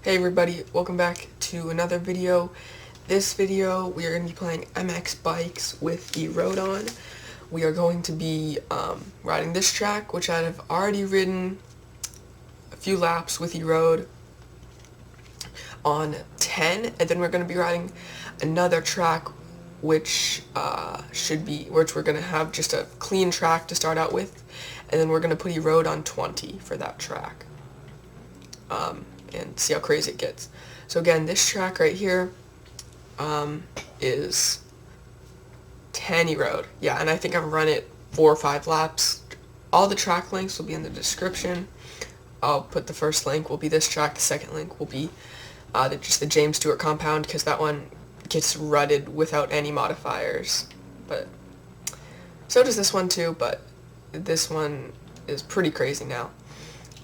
Hey everybody, welcome back to another video. This video we are going to be playing MX bikes with erode on. We are going to be riding this track, which I have already ridden a few laps with erode on 10, and then we're going to be riding another track which we're going to have just a clean track to start out with, and then we're going to put erode on 20 for that track. And see how crazy it gets. So again, this track right here is 10 erode. Yeah, and I think I've run it 4 or 5 laps. All the track links will be in the description. I'll put the first link will be this track. The second link will be just the James Stewart compound, because that one gets rutted without any modifiers. But so does this one too, but this one is pretty crazy now.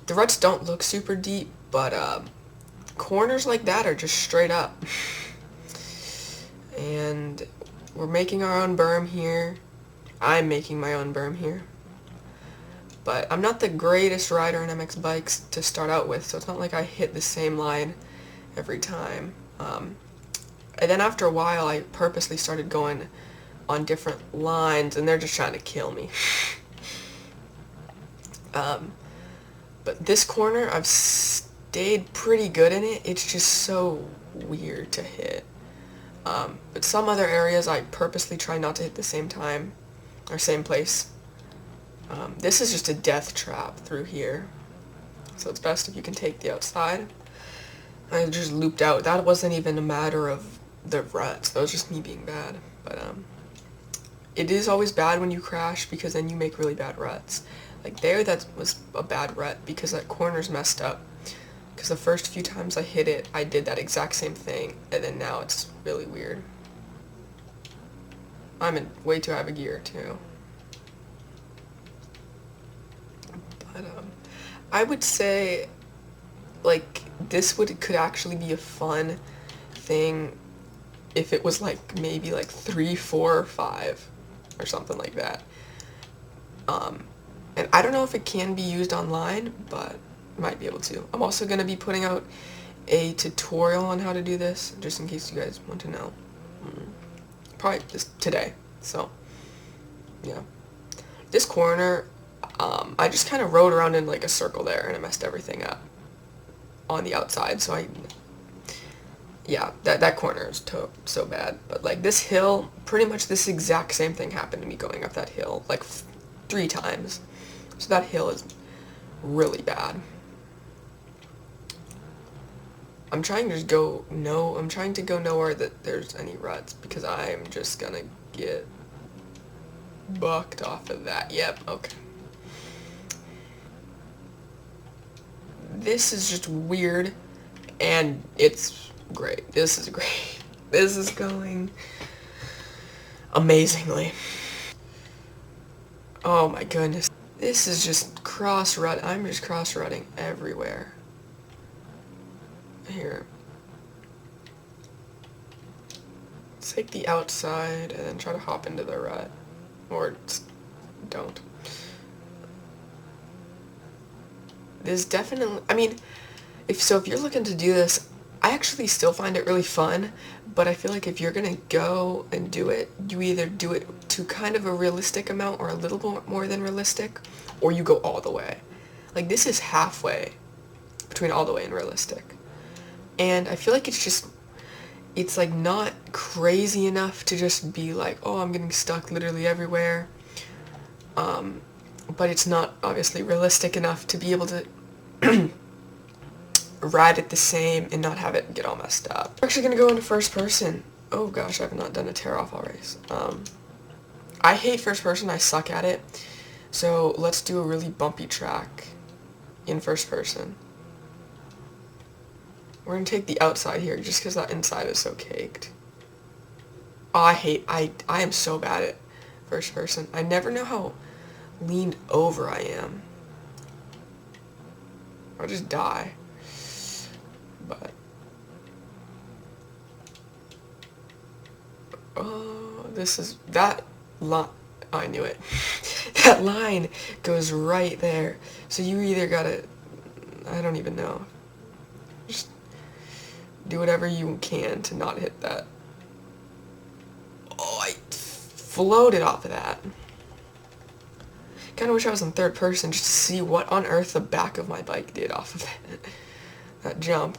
The ruts don't look super deep, but corners like that are just straight up. And we're making our own berm here. I'm making my own berm here. But I'm not the greatest rider in MX bikes to start out with, so it's not like I hit the same line every time. And then after a while, I purposely started going on different lines, and they're just trying to kill me. But this corner, I've stayed pretty good in it. It's just so weird to hit. But some other areas, I purposely try not to hit the same time, or same place. This is just a death trap through here. So it's best if you can take the outside. I just looped out. That wasn't even a matter of the ruts. That was just me being bad. But it is always bad when you crash, because then you make really bad ruts. Like there, that was a bad rut because that corner's messed up. Because the first few times I hit it, I did that exact same thing, and then now it's really weird. I'm in way too high of a gear too. But I would say, like, this could actually be a fun thing if it was like maybe like 3, 4, or 5 or something like that. And I don't know if it can be used online, but might be able to. I'm also going to be putting out a tutorial on how to do this, just in case you guys want to know. Probably just today. So, yeah. This corner, I just kind of rode around in like a circle there, and I messed everything up on the outside. So yeah, that corner is so bad. But like this hill, pretty much this exact same thing happened to me going up that hill like 3 times. So that hill is really bad. I'm trying to go nowhere that there's any ruts, because I'm just gonna get bucked off of that. Yep, okay. This is just weird, and it's great. This is great. This is going amazingly. Oh my goodness. This is just cross-rut. I'm just cross-rutting everywhere. Here. Take the outside and then try to hop into the rut. Or don't. This definitely, I mean, if you're looking to do this, I actually still find it really fun, but I feel like if you're gonna go and do it, you either do it to kind of a realistic amount or a little bit more than realistic, or you go all the way. Like, this is halfway between all the way and realistic. And I feel like it's like not crazy enough to just be like, oh, I'm getting stuck literally everywhere. But it's not obviously realistic enough to be able to ride it the same and not have it get all messed up. We're actually going to go into first person. Oh gosh, I've not done a tear-off all race. I hate first person, I suck at it. So let's do a really bumpy track in first person. We're going to take the outside here, just because that inside is so caked. Oh, I am so bad at first person. I never know how leaned over I am. I'll just die. But oh, this is that line. Oh, I knew it. That line goes right there. So you either gotta, I don't even know. Just Do whatever you can to not hit that. Oh, I floated off of that. Kind of wish I was in third person just to see what on earth the back of my bike did off of that jump.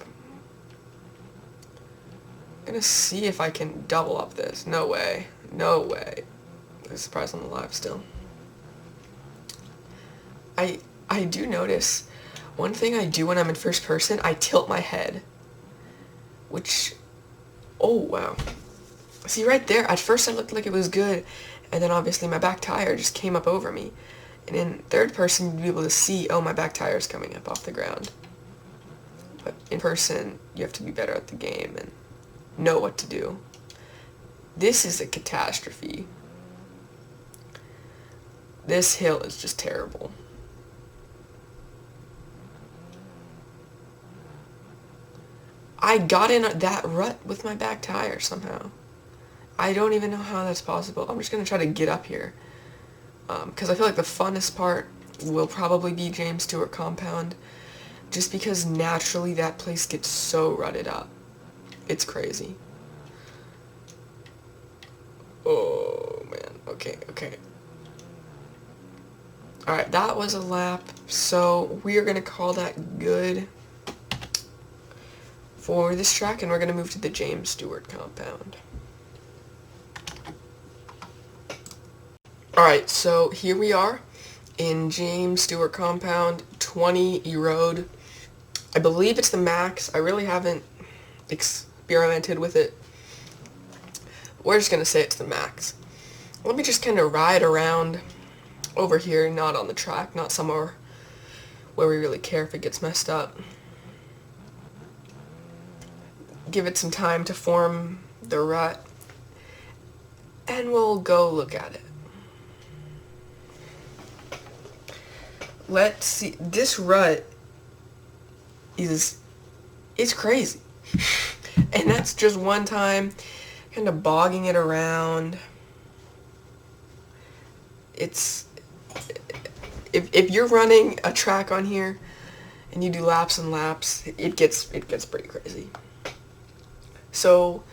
I'm gonna see if I can double up this. No way. No way. I'm surprised I'm alive still. I do notice one thing I do when I'm in first person, I tilt my head. Which, oh wow. See right there, at first I looked like it was good, and then obviously my back tire just came up over me. And in third person, you'd be able to see, oh, my back tire is coming up off the ground. But in person, you have to be better at the game and know what to do. This is a catastrophe. This hill is just terrible. I got in that rut with my back tire somehow. I don't even know how that's possible. I'm just going to try to get up here. Because I feel like the funnest part will probably be James Stewart Compound. Just because naturally that place gets so rutted up. It's crazy. Oh, man. Okay. Alright, that was a lap. So we are going to call that good for this track. And we're going to move to the James Stewart Compound. Alright, so here we are in James Stewart Compound, 20 erode. I believe it's the max. I really haven't experimented with it. We're just going to say it's the max. Let me just kind of ride around over here, not on the track, not somewhere where we really care if it gets messed up. Give it some time to form the rut, and we'll go look at it. Let's see. This rut is crazy. And that's just one time kind of bogging it around. It's if you're running a track on here and you do laps and laps, it gets pretty crazy. So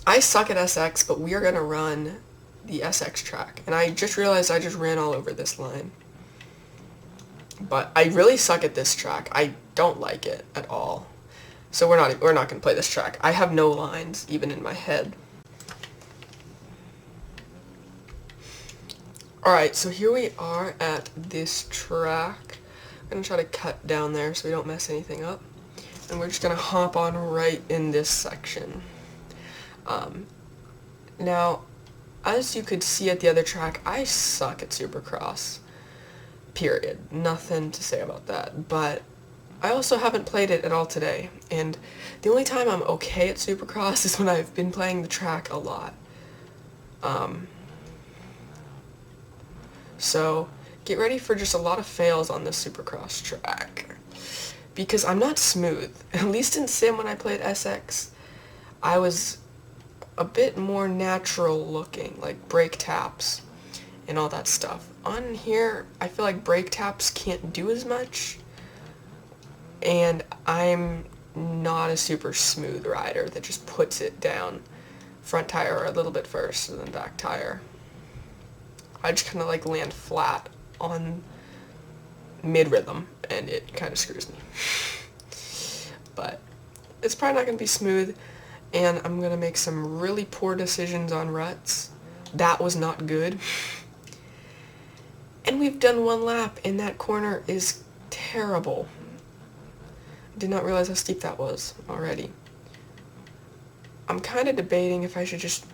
I suck at SX, but we are going to run the SX track. And I just realized I just ran all over this line. But I really suck at this track. I don't like it at all. So we're not going to play this track. I have no lines even in my head. Alright, so here we are at this track. I'm going to try to cut down there so we don't mess anything up. And we're just going to hop on right in this section. Now, as you could see at the other track, I suck at Supercross. Period. Nothing to say about that. But I also haven't played it at all today. And the only time I'm okay at Supercross is when I've been playing the track a lot. So get ready for just a lot of fails on this Supercross track. Because I'm not smooth. At least in Sim when I played SX, I was a bit more natural looking, like brake taps and all that stuff. On here, I feel like brake taps can't do as much, and I'm not a super smooth rider that just puts it down front tire a little bit first and then back tire. I just kind of like land flat on mid-rhythm, and it kind of screws me. But it's probably not going to be smooth, and I'm going to make some really poor decisions on ruts. That was not good. And we've done one lap, and that corner is terrible. Did not realize how steep that was already. I'm kind of debating if I should just...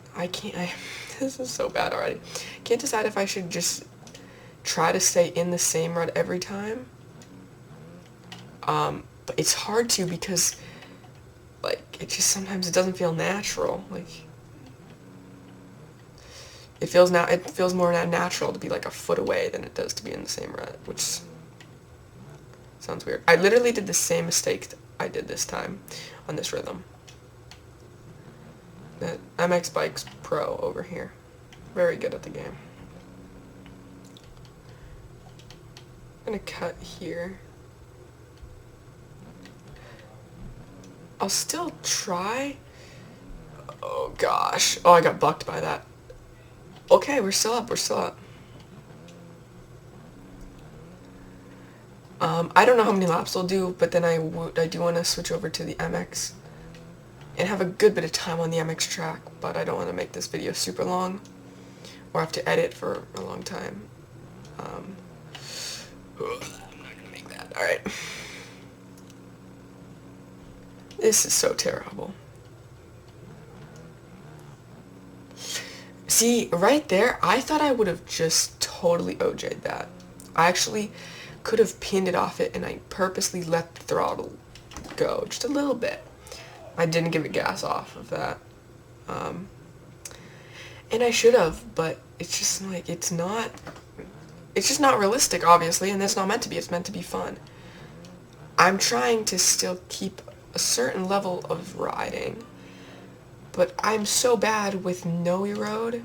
this is so bad already. Can't decide if I should just try to stay in the same rut every time. But it's hard to because, like, it doesn't feel natural. Like, it feels more natural to be like a foot away than it does to be in the same rut, which sounds weird. I literally did the same mistake I did this time on this rhythm. That MX Bike's pro over here. Very good at the game. I'm gonna cut here. I'll still try. Oh gosh. Oh, I got bucked by that. Okay, we're still up. We're still up. I don't know how many laps I'll do, but then I do want to switch over to the MX and have a good bit of time on the MX track, but I don't want to make this video super long or have to edit for a long time. I'm not going to make that. Alright. This is so terrible. See, right there, I thought I would have just totally OJ'd that. I actually could have pinned it off it, and I purposely let the throttle go just a little bit. I didn't give it gas off of that. And I should have, but it's just like, it's just not realistic, obviously, and that's not meant to be. It's meant to be fun. I'm trying to still keep a certain level of riding, but I'm so bad with no erode.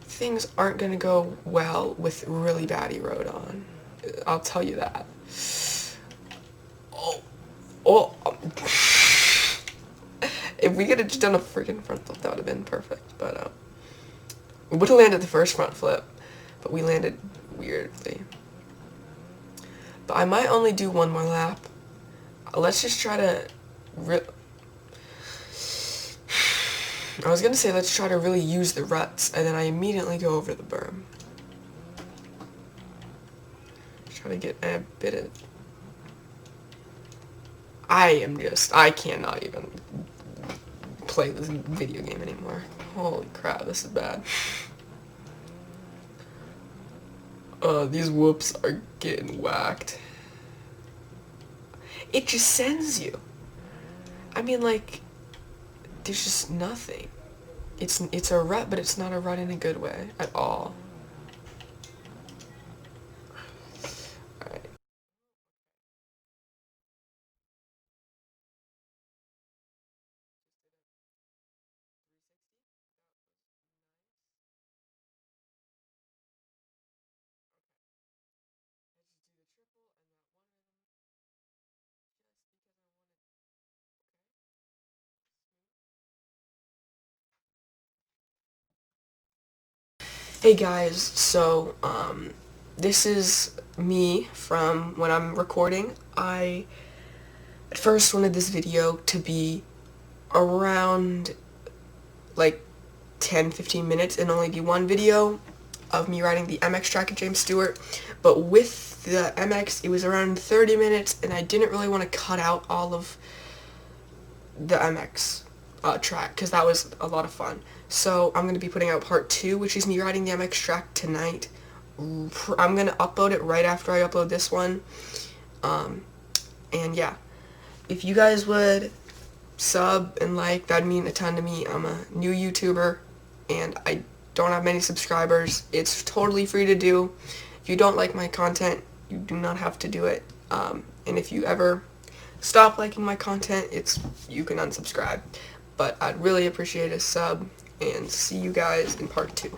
Things aren't going to go well with really bad erode on. I'll tell you that. Oh. If we could have just done a freaking front flip, that would have been perfect. But we would have landed the first front flip, but we landed weirdly. But I might only do one more lap. Let's just try to I was gonna say let's try to really use the ruts, and then I immediately go over the berm. Try to get a bit of... I cannot even play this video game anymore. Holy crap, this is bad. These whoops are getting whacked. It just sends you. I mean, like, there's just nothing. It's a rut, but it's not a rut in a good way at all. Alright. Hey guys, so this is me from when I'm recording. I at first wanted this video to be around like 10-15 minutes and only be one video of me riding the MX track at James Stewart, but with the MX it was around 30 minutes and I didn't really want to cut out all of the MX track because that was a lot of fun. So I'm going to be putting out part 2, which is me riding the MX track tonight. I'm going to upload it right after I upload this one. And yeah, if you guys would sub and like, that'd mean a ton to me. I'm a new YouTuber and I don't have many subscribers. It's totally free to do. If you don't like my content, you do not have to do it. And if you ever stop liking my content, you can unsubscribe. But I'd really appreciate a sub, and see you guys in part 2.